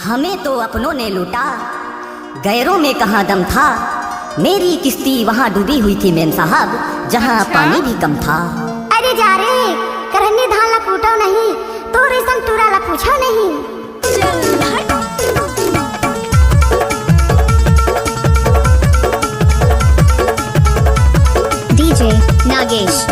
हमें तो अपनों ने लूटा, गैरों में कहाँ दम था। मेरी किश्ती वहाँ डूबी हुई थी मेम साहब, जहाँ पानी भी कम था। अरे जा रे करन्नी धान ला कूटो नहीं, तो रेशम टूरा ला पूछो नहीं। डीजे नागेश।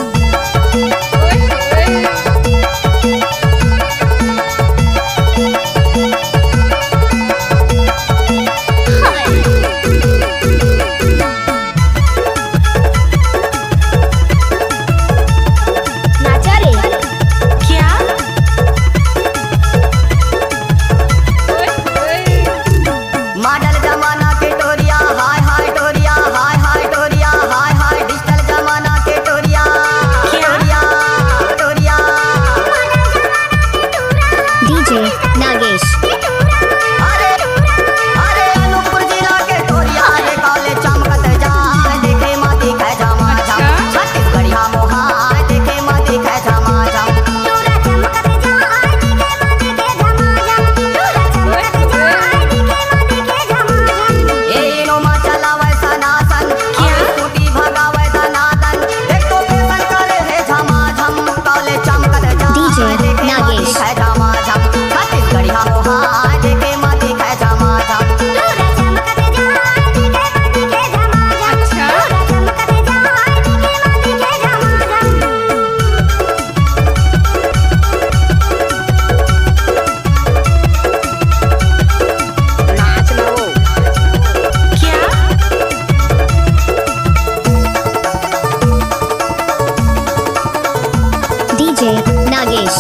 नागेश।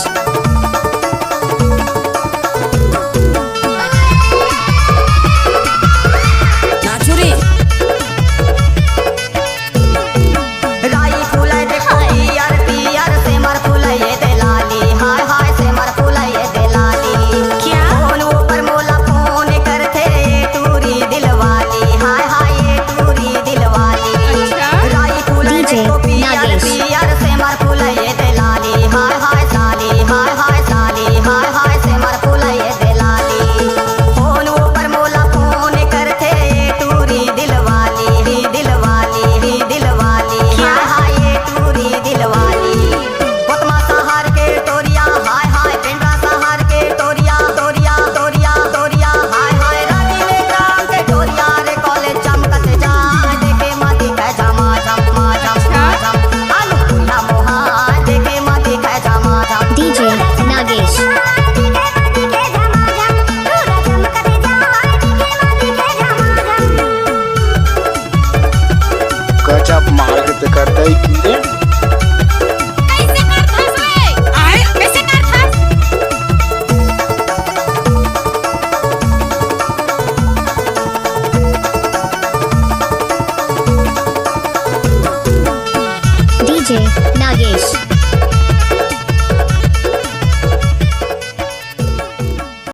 गजब मार्ग करता है।